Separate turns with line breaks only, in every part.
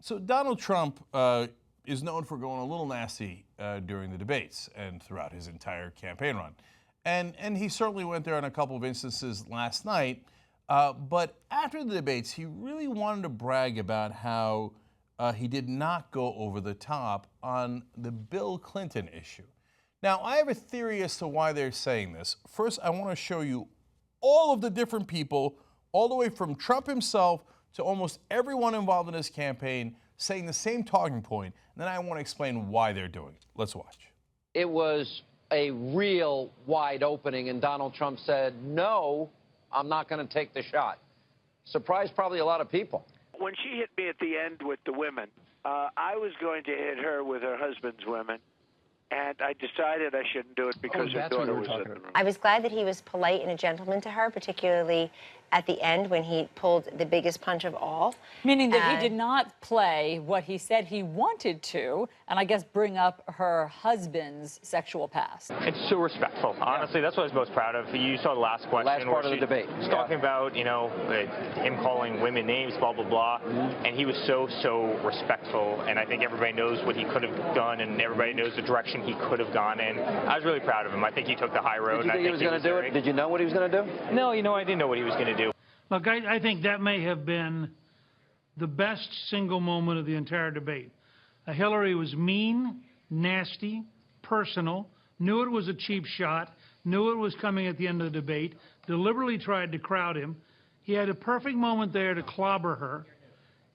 So Donald Trump is known for going a little nasty during the debates and throughout his entire campaign run. And he certainly went there on a couple of instances last night. But after the debates, he really wanted to brag about how he did not go over the top on the Bill Clinton issue. Now, I have a theory as to why they're saying this. First, I want to show you all of the different people, all the way from Trump himself to almost everyone involved in his campaign, saying the same talking point. And then I want to explain why they're doing it. Let's watch.
It was a real wide opening, and Donald Trump said, no, I'm not going to take the shot. Surprised probably a lot of people.
When she hit me at the end with the women, I was going to hit her with her husband's women. And I decided I shouldn't do it because her daughter was in the room.
I was glad that he was polite and a gentleman to her, particularly at the end when he pulled the biggest punch of all.
Meaning that he did not play what he said he wanted to, and I guess bring up her husband's sexual past.
It's so respectful. Honestly, that's what I was most proud of. You saw the last question.
Last part of the debate.
He was talking about, you know, him calling women names, blah, blah, blah. And he was so respectful. And I think everybody knows what he could have done, and everybody knows the direction he could have gone in. I was really proud of him. I think he took the high road.
Did you think he was going to do it? Did you know what he was going to do?
No, you know, I didn't know what he was going to do.
Look, I think that may have been the best single moment of the entire debate. Hillary was mean, nasty, personal, knew it was a cheap shot, knew it was coming at the end of the debate, deliberately tried to crowd him. He had a perfect moment there to clobber her.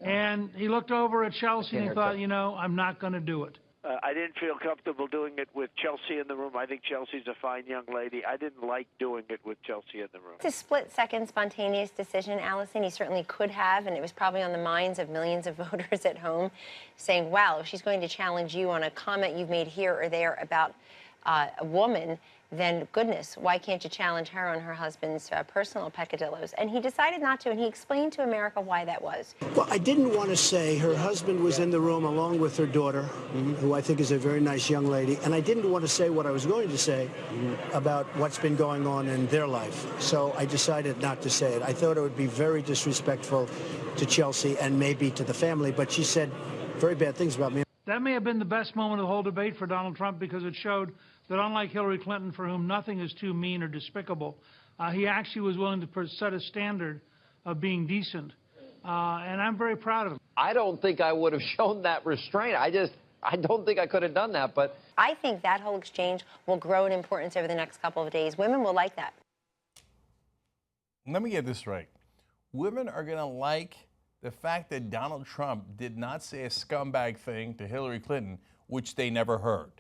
And he looked over at Chelsea and he thought, you know, I'm not going to do it.
I didn't feel comfortable doing it with Chelsea in the room. I think Chelsea's a fine young lady. I didn't like doing it with Chelsea in the room.
It's a split-second spontaneous decision, Allison. He certainly could have, and it was probably on the minds of millions of voters at home, saying, wow, if she's going to challenge you on a comment you've made here or there about a woman, then goodness, why can't you challenge her on her husband's personal peccadillos? And he decided not to, and he explained to America why that was.
Well, I didn't want to say her husband was in the room along with her daughter, who I think is a very nice young lady, and I didn't want to say what I was going to say about what's been going on in their life. So I decided not to say it. I thought it would be very disrespectful to Chelsea and maybe to the family, but she said very bad things about me.
That may have been the best moment of the whole debate for Donald Trump because it showed that unlike Hillary Clinton, for whom nothing is too mean or despicable, he actually was willing to set a standard of being decent. And I'm very proud of him.
I don't think I would have shown that restraint. I don't think I could have done that. But
I think that whole exchange will grow in importance over the next couple of days. Women will like that.
Let me get this right. Women are going to like the fact that Donald Trump did not say a scumbag thing to Hillary Clinton, which they never heard.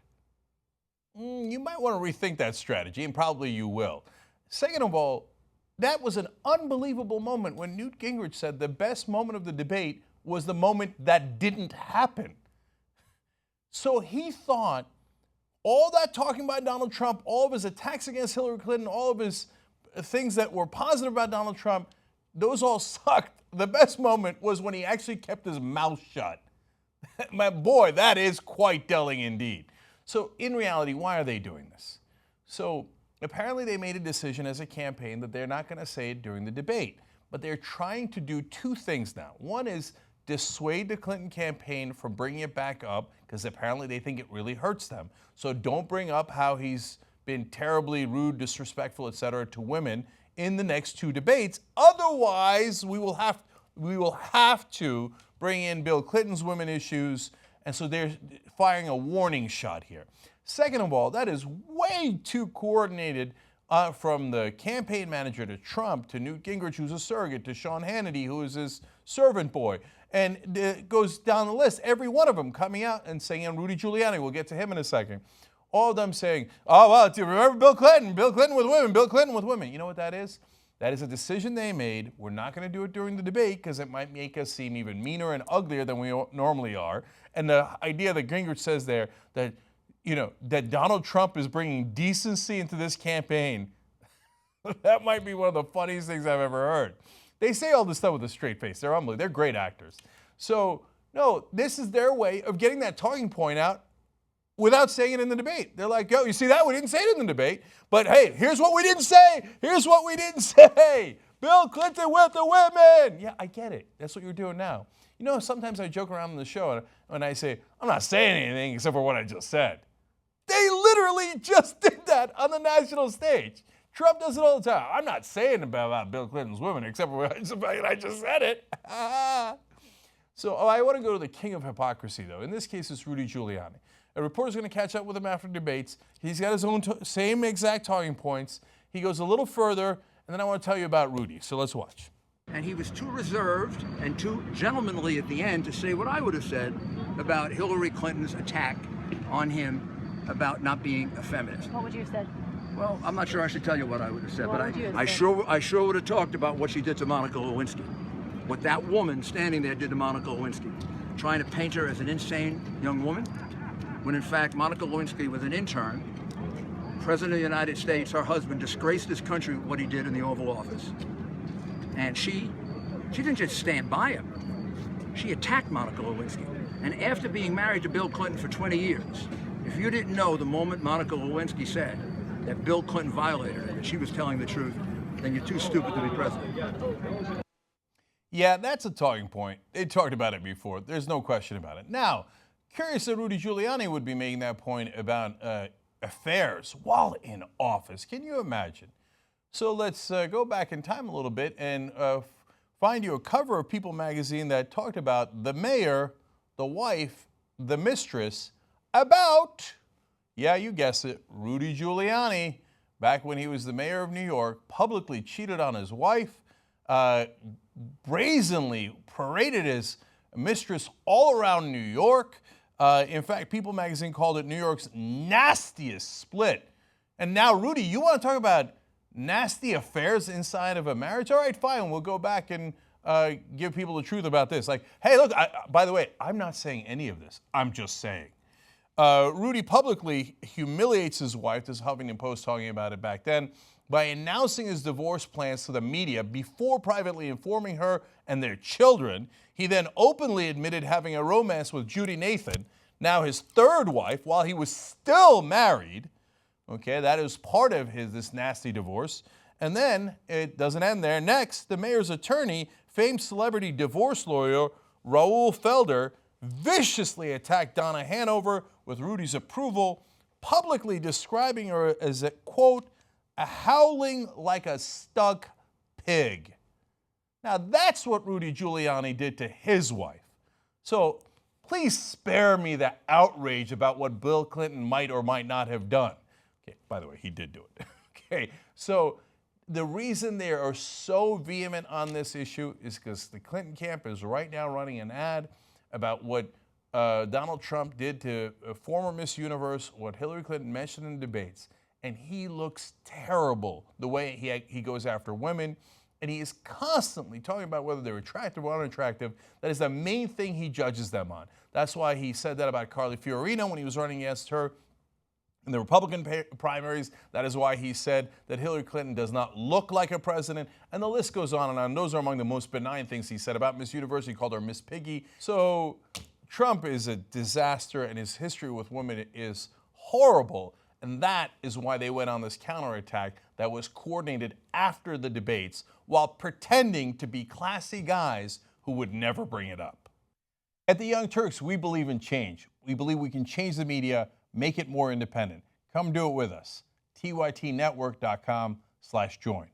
You might want to rethink that strategy, and probably you will. Second of all, that was an unbelievable moment when Newt Gingrich said the best moment of the debate was the moment that didn't happen. So he thought all that talking about Donald Trump, all of his attacks against Hillary Clinton, all of his things that were positive about Donald Trump, those all sucked. The best moment was when he actually kept his mouth shut. My boy, that is quite telling indeed. So in reality, why are they doing this? So apparently they made a decision as a campaign that they're not going to say it during the debate, but they're trying to do two things now. One is dissuade the Clinton campaign from bringing it back up because apparently they think it really hurts them. So don't bring up how he's been terribly rude, disrespectful, etc. to women in the next two debates. Otherwise, we will have to bring in Bill Clinton's women issues. And so they're firing a warning shot here. Second of all, that is way too coordinated from the campaign manager to Trump, to Newt Gingrich, who's a surrogate, to Sean Hannity, who is his servant boy. And it goes down the list, every one of them coming out and saying, and Rudy Giuliani, we'll get to him in a second, all of them saying, oh, well, remember Bill Clinton with women, Bill Clinton with women. You know what that is? That is a decision they made. We're not going to do it during the debate because it might make us seem even meaner and uglier than we normally are. And the idea that Gingrich says there that, you know, that Donald Trump is bringing decency into this campaign, that might be one of the funniest things I've ever heard. They say all this stuff with a straight face. They're unbelievable. They're great actors. So, no, this is their way of getting that talking point out without saying it in the debate. They're like, yo, you see that? We didn't say it in the debate. But, hey, here's what we didn't say. Here's what we didn't say. Bill Clinton with the women. Yeah, I get it. That's what you're doing now. You know, sometimes I joke around on the show and I say, I'm not saying anything except for what I just said. They literally just did that on the national stage. Trump does it all the time. I'm not saying about Bill Clinton's women except for what I just said it. So I want to go to the king of hypocrisy, though. In this case, it's Rudy Giuliani. A reporter's going to catch up with him after debates. He's got his own same exact talking points. He goes a little further, and then I want to tell you about Rudy. So let's watch.
And he was too reserved and too gentlemanly at the end to say what I would have said about Hillary Clinton's attack on him about not being a feminist.
What would you have said?
Well, I'm not sure I should tell you what I would have said,
What
but
would you have
I
said?
sure would have talked about what she did to Monica Lewinsky. What that woman standing there did to Monica Lewinsky, trying to paint her as an insane young woman, when in fact Monica Lewinsky was an intern. President of the United States, her husband, disgraced this country with what he did in the Oval Office. And she didn't just stand by him. She attacked Monica Lewinsky. And after being married to Bill Clinton for 20 years, if you didn't know the moment Monica Lewinsky said that Bill Clinton violated her, that she was telling the truth, then you're too stupid to be president.
Yeah, that's a talking point. They talked about it before. There's no question about it. Now, curious that Rudy Giuliani would be making that point about affairs while in office. Can you imagine? So let's go back in time a little bit and find you a cover of People magazine that talked about the mayor, the wife, the mistress, about, yeah, you guessed it, Rudy Giuliani, back when he was the mayor of New York, publicly cheated on his wife, brazenly paraded his mistress all around New York. In fact, People magazine called it New York's nastiest split. And now, Rudy, you want to talk about nasty affairs inside of a marriage? All right, fine. We'll go back and give people the truth about this. Like, hey, look, by the way, I'm not saying any of this. I'm just saying. Rudy publicly humiliates his wife, this is Huffington Post talking about it back then, by announcing his divorce plans to the media before privately informing her and their children. He then openly admitted having a romance with Judy Nathan, now his third wife, while he was still married. Okay, that is part of this nasty divorce. And then it doesn't end there. Next, the mayor's attorney, famed celebrity divorce lawyer Raoul Felder, viciously attacked Donna Hanover with Rudy's approval, publicly describing her as a, quote, a howling like a stuck pig. Now that's what Rudy Giuliani did to his wife. So please spare me the outrage about what Bill Clinton might or might not have done. Okay, by the way, he did do it. Okay, so the reason they are so vehement on this issue is because the Clinton camp is right now running an ad about what Donald Trump did to former Miss Universe, what Hillary Clinton mentioned in debates. And he looks terrible the way he goes after women. And he is constantly talking about whether they're attractive or unattractive. That is the main thing he judges them on. That's why he said that about Carly Fiorina when he was running against her in the Republican primaries. That is why he said that Hillary Clinton does not look like a president. And the list goes on and on. Those are among the most benign things he said about Miss Universe. He called her Miss Piggy. So Trump is a disaster, and his history with women is horrible. And that is why they went on this counterattack that was coordinated after the debates while pretending to be classy guys who would never bring it up. At the Young Turks, we believe in change. We believe we can change the media, make it more independent. Come do it with us. tytnetwork.com/join.